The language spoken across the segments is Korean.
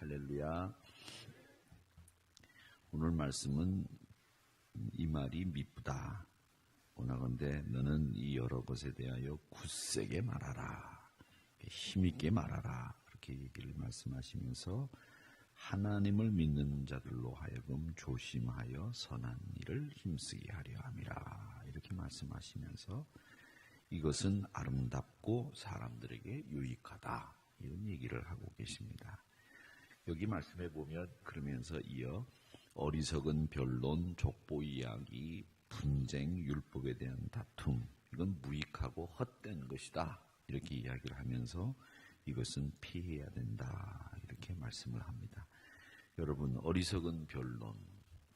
할렐루야. 오늘 말씀은 이 말이 미쁘다. 오나건대 너는 이 여러 것에 대하여 굳세게 말하라. 힘있게 말하라. 그렇게 얘기를 말씀하시면서 하나님을 믿는 자들로 하여금 조심하여 선한 일을 힘쓰게 하려 함이라. 이렇게 말씀하시면서 이것은 아름답고 사람들에게 유익하다. 이런 얘기를 하고 계십니다. 여기 말씀해 보면 그러면서 이어 어리석은 변론, 족보 이야기, 분쟁, 율법에 대한 다툼, 이건 무익하고 헛된 것이다. 이렇게 이야기를 하면서 이것은 피해야 된다. 이렇게 말씀을 합니다. 여러분, 어리석은 변론,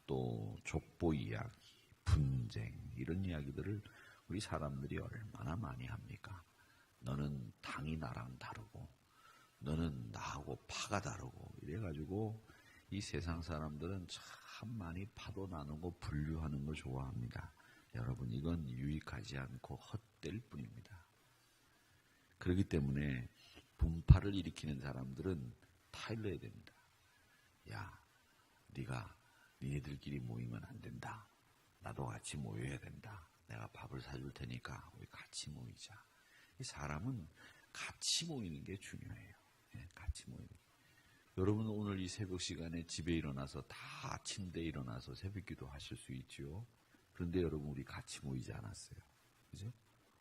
또 족보 이야기, 분쟁, 이런 이야기들을 우리 사람들이 얼마나 많이 합니까? 너는 당이 나랑 다르고 너는 나하고 파가 다르고 이래가지고 이 세상 사람들은 참 많이 파도 나누고 분류하는 거 좋아합니다. 여러분, 이건 유익하지 않고 헛될 뿐입니다. 그렇기 때문에 분파를 일으키는 사람들은 타일러야 됩니다. 야, 네가 니네들끼리 모이면 안 된다. 나도 같이 모여야 된다. 내가 밥을 사줄 테니까 우리 같이 모이자. 이 사람은 같이 모이는 게 중요해요. 같이 모이는 게. 여러분, 오늘 이 새벽 시간에 집에 일어나서 다 침대에 일어나서 새벽기도 하실 수 있죠. 그런데 여러분, 우리 같이 모이지 않았어요. 그죠?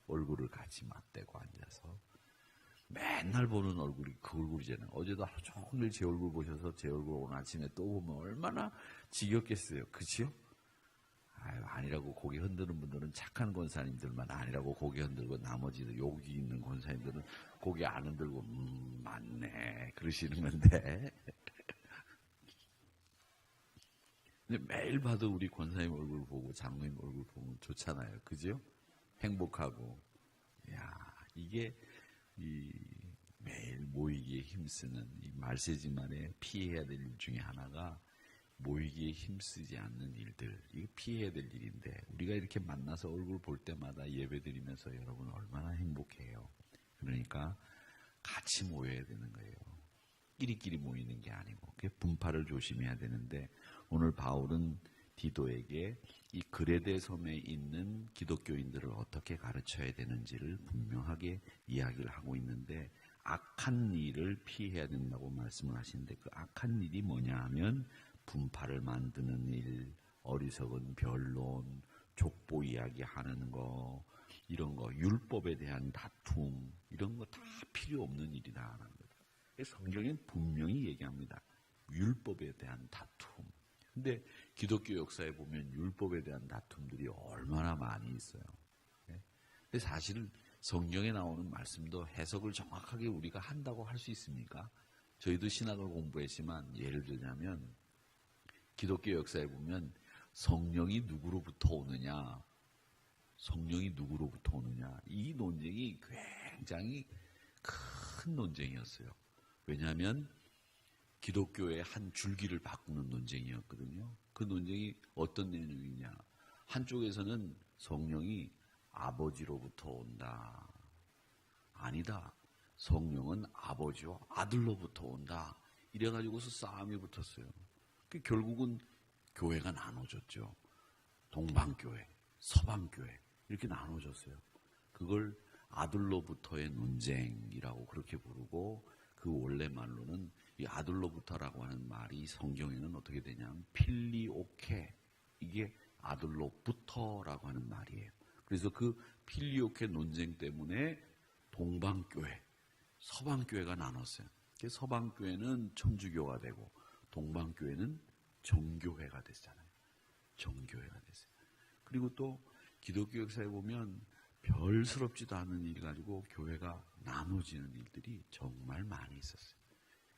얼굴을 같이 맞대고 앉아서 맨날 보는 얼굴이 그 얼굴이잖아요. 어제도 하루 종일 제 얼굴 보셔서 제 얼굴 오늘 아침에 또 보면 얼마나 지겹겠어요. 그치요? 아유, 아니라고 고개 흔드는 분들은 착한 권사님들만 아니라고 고개 흔들고 나머지도 여기 있는 권사님들은 고개 안 흔들고 맞네 그러시는 건데 근데 매일 봐도 우리 권사님 얼굴 보고 장로님 얼굴 보면 좋잖아요. 그죠? 행복하고. 야, 이게 이 매일 모이기에 힘쓰는 이 말세지만에 피해야 될 일 중에 하나가 모이기에 힘쓰지 않는 일들, 이거 피해야 될 일인데 우리가 이렇게 만나서 얼굴 볼 때마다 예배드리면서 여러분 얼마나 행복해요. 그러니까 같이 모여야 되는 거예요. 끼리끼리 모이는 게 아니고 그게 분파를 조심해야 되는데 오늘 바울은 디도에게 이 그레데 섬에 있는 기독교인들을 어떻게 가르쳐야 되는지를 분명하게 이야기를 하고 있는데 악한 일을 피해야 된다고 말씀을 하시는데 그 악한 일이 뭐냐 하면 분파를 만드는 일, 어리석은 변론, 족보 이야기하는 거, 이런 거, 율법에 대한 다툼, 이런 거 다 필요 없는 일이다. 성경엔 분명히 얘기합니다. 율법에 대한 다툼. 근데 기독교 역사에 보면 율법에 대한 다툼들이 얼마나 많이 있어요. 근데 사실 성경에 나오는 말씀도 해석을 정확하게 우리가 한다고 할 수 있습니까? 저희도 신학을 공부했지만 예를 들자면 기독교 역사에 보면 성령이 누구로부터 오느냐, 성령이 누구로부터 오느냐, 이 논쟁이 굉장히 큰 논쟁이었어요. 왜냐하면 기독교의 한 줄기를 바꾸는 논쟁이었거든요. 그 논쟁이 어떤 내용이냐, 한쪽에서는 성령이 아버지로부터 온다. 아니다. 성령은 아버지와 아들로부터 온다. 이래가지고서 싸움이 붙었어요. 결국은 교회가 나눠졌죠. 동방교회, 서방교회 이렇게 나눠졌어요. 그걸 아들로부터의 논쟁이라고 그렇게 부르고 그 원래 말로는 이 아들로부터라고 하는 말이 성경에는 어떻게 되냐면 필리오케, 이게 아들로부터라고 하는 말이에요. 그래서 그 필리오케 논쟁 때문에 동방교회, 서방교회가 나눴어요. 서방교회는 천주교가 되고 동방교회는 정교회가 됐잖아요. 정교회가 됐어요. 그리고 또 기독교 역사에 보면 별스럽지도 않은 일 가지고 교회가 나눠지는 일들이 정말 많이 있었어요.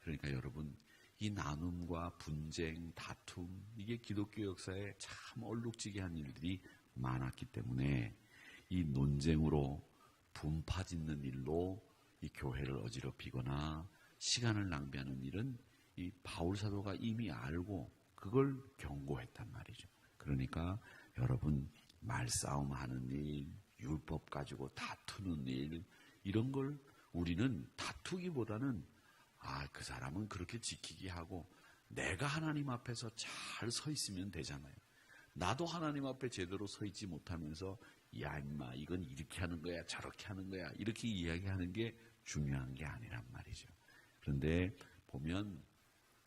그러니까 여러분, 이 나눔과 분쟁, 다툼, 이게 기독교 역사에 참 얼룩지게 한 일들이 많았기 때문에 이 논쟁으로 분파짓는 일로 이 교회를 어지럽히거나 시간을 낭비하는 일은 이 바울 사도가 이미 알고 그걸 경고했단 말이죠. 그러니까 여러분, 말싸움하는 일, 율법 가지고 다투는 일, 이런 걸 우리는 다투기보다는 그 사람은 그렇게 지키게 하고 내가 하나님 앞에서 잘 서 있으면 되잖아요. 나도 하나님 앞에 제대로 서 있지 못하면서 야 임마 이건 이렇게 하는 거야 저렇게 하는 거야 이렇게 이야기하는 게 중요한 게 아니란 말이죠. 그런데 보면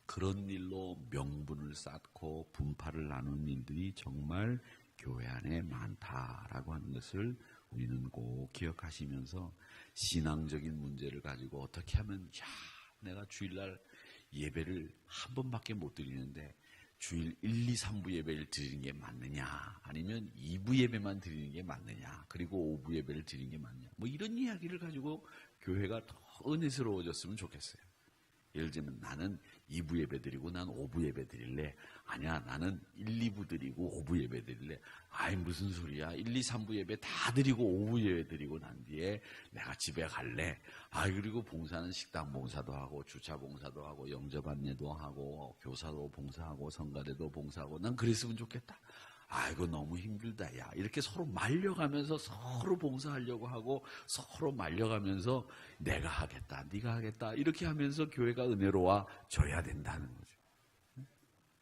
그런 일로 명분을 쌓고 분파를 나누는 일들이 정말 교회 안에 많다라고 하는 것을 우리는 꼭 기억하시면서 신앙적인 문제를 가지고 어떻게 하면 내가 주일날 예배를 한 번밖에 못 드리는데 주일 1, 2, 3부 예배를 드리는 게 맞느냐 아니면 2부 예배만 드리는 게 맞느냐 그리고 5부 예배를 드리는 게 맞느냐 뭐 이런 이야기를 가지고 교회가 더 은혜스러워졌으면 좋겠어요. 예를 들면 나는 2부 예배 드리고 난 5부 예배 드릴래. 아니야 나는 1, 2부 드리고 5부 예배 드릴래. 아이 무슨 소리야. 1, 2, 3부 예배 다 드리고 5부 예배 드리고 난 뒤에 내가 집에 갈래. 그리고 봉사는 식당 봉사도 하고 주차 봉사도 하고 영접 안내도 하고 교사도 봉사하고 성가대도 봉사하고 난 그랬으면 좋겠다. 이거 너무 힘들다 야 이렇게 서로 말려가면서 서로 봉사하려고 하고 서로 말려가면서 내가 하겠다 네가 하겠다 이렇게 하면서 교회가 은혜로워져야 된다는 거죠.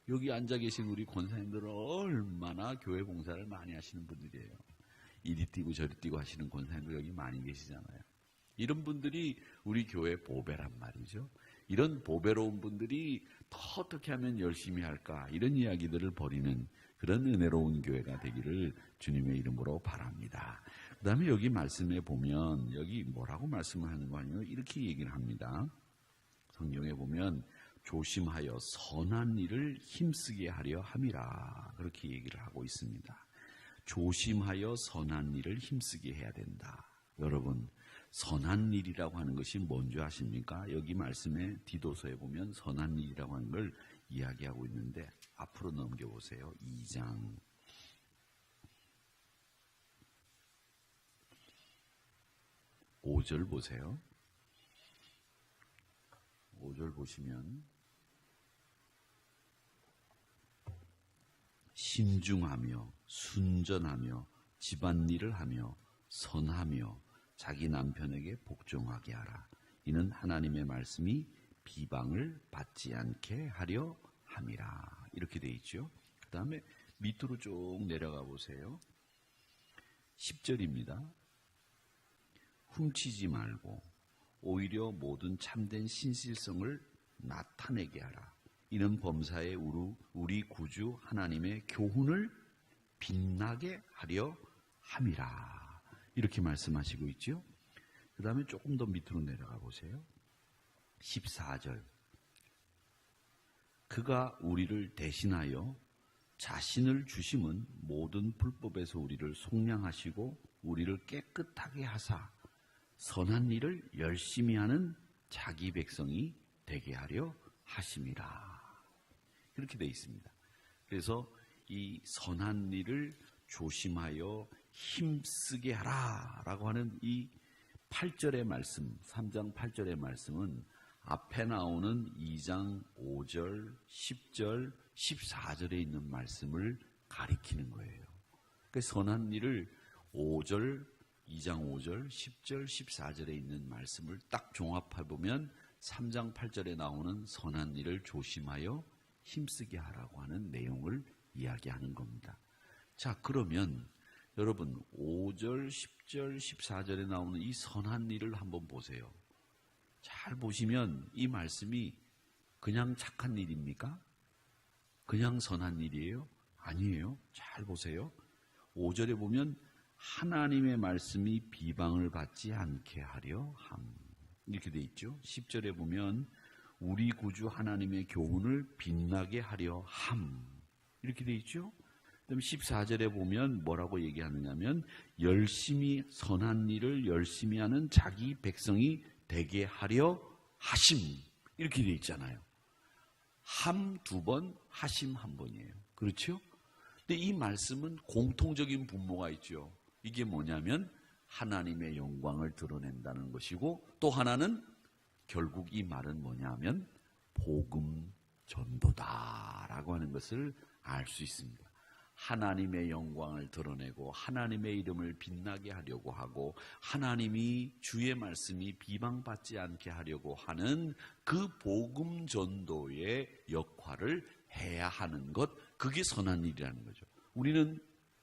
여기 앉아 계신 우리 권사님들은 얼마나 교회 봉사를 많이 하시는 분들이에요. 이리 뛰고 저리 뛰고 하시는 권사님들 여기 많이 계시잖아요. 이런 분들이 우리 교회 보배란 말이죠. 이런 보배로운 분들이 더 어떻게 하면 열심히 할까 이런 이야기들을 벌이는 그런 은혜로운 교회가 되기를 주님의 이름으로 바랍니다. 그 다음에 여기 말씀에 보면 여기 뭐라고 말씀을 하는 거 아니에요? 이렇게 얘기를 합니다. 성경에 보면 조심하여 선한 일을 힘쓰게 하려 함이라 그렇게 얘기를 하고 있습니다. 조심하여 선한 일을 힘쓰게 해야 된다. 여러분 선한 일이라고 하는 것이 뭔지 아십니까? 여기 말씀에 디도서에 보면 선한 일이라고 하는 걸 이야기하고 있는데 앞으로 넘겨보세요. 2장 5절 보세요. 5절 보시면 신중하며 순전하며 집안일을 하며 선하며 자기 남편에게 복종하게 하라. 이는 하나님의 말씀이 비방을 받지 않게 하려 함이라. 이렇게 돼 있죠. 그 다음에 밑으로 쭉 내려가 보세요. 10절입니다. 훔치지 말고 오히려 모든 참된 신실성을 나타내게 하라. 이는 범사에 우리 구주 하나님의 교훈을 빛나게 하려 함이라. 이렇게 말씀하시고 있죠. 그 다음에 조금 더 밑으로 내려가 보세요. 14절. 그가 우리를 대신하여 자신을 주심은 모든 불법에서 우리를 속량하시고 우리를 깨끗하게 하사 선한 일을 열심히 하는 자기 백성이 되게 하려 하심이라. 그렇게 되어 있습니다. 그래서 이 선한 일을 조심하여 힘쓰게 하라 라고 하는 이 8절의 말씀, 3장 8절의 말씀은 앞에 나오는 2장 5절, 10절, 14절에 있는 말씀을 가리키는 거예요. 그 선한 일을 5절, 2장 5절, 10절, 14절에 있는 말씀을 딱 종합해보면 3장 8절에 나오는 선한 일을 조심하여 힘쓰게 하라고 하는 내용을 이야기하는 겁니다. 자, 그러면 여러분 5절, 10절, 14절에 나오는 이 선한 일을 한번 보세요. 잘 보시면 이 말씀이 그냥 착한 일입니까? 그냥 선한 일이에요? 아니에요. 잘 보세요. 5절에 보면 하나님의 말씀이 비방을 받지 않게 하려 함. 이렇게 돼 있죠. 10절에 보면 우리 구주 하나님의 교훈을 빛나게 하려 함. 이렇게 돼 있죠. 그다음 14절에 보면 뭐라고 얘기하느냐면 열심히 선한 일을 열심히 하는 자기 백성이 되게 하려 하심. 이렇게 돼 있잖아요. 함 2번, 하심 1번이에요. 그렇죠? 근데 이 말씀은 공통적인 분모가 있죠. 이게 뭐냐면 하나님의 영광을 드러낸다는 것이고 또 하나는 결국 이 말은 뭐냐면 복음 전도다라고 하는 것을 알 수 있습니다. 하나님의 영광을 드러내고 하나님의 이름을 빛나게 하려고 하고 하나님이 주의 말씀이 비방받지 않게 하려고 하는 그 복음 전도의 역할을 해야 하는 것, 그게 선한 일이라는 거죠. 우리는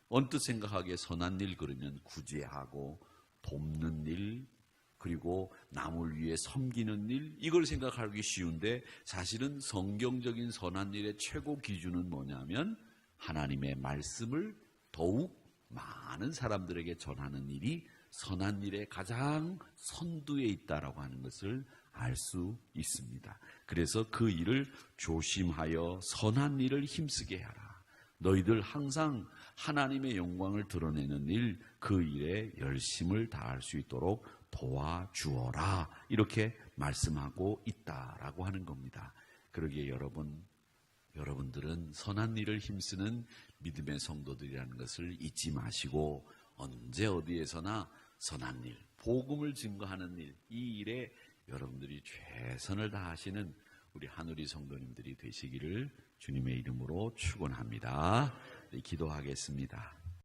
언뜻 생각하기에 선한 일 그러면 구제하고 돕는 일, 그리고 남을 위해 섬기는 일, 이걸 생각하기 쉬운데 사실은 성경적인 선한 일의 최고 기준은 뭐냐면 하나님의 말씀을 더욱 많은 사람들에게 전하는 일이 선한 일의 가장 선두에 있다라고 하는 것을 알 수 있습니다. 그래서 그 일을 조심하여 선한 일을 힘쓰게 하라. 너희들 항상 하나님의 영광을 드러내는 일, 그 일에 열심을 다할 수 있도록 도와주어라. 이렇게 말씀하고 있다라고 하는 겁니다. 그러기에 여러분들은 선한 일을 힘쓰는 믿음의 성도들이라는 것을 잊지 마시고 언제 어디에서나 선한 일, 복음을 증거하는 일, 이 일에 여러분들이 최선을 다하시는 우리 한우리 성도님들이 되시기를 주님의 이름으로 축원합니다. 네, 기도하겠습니다.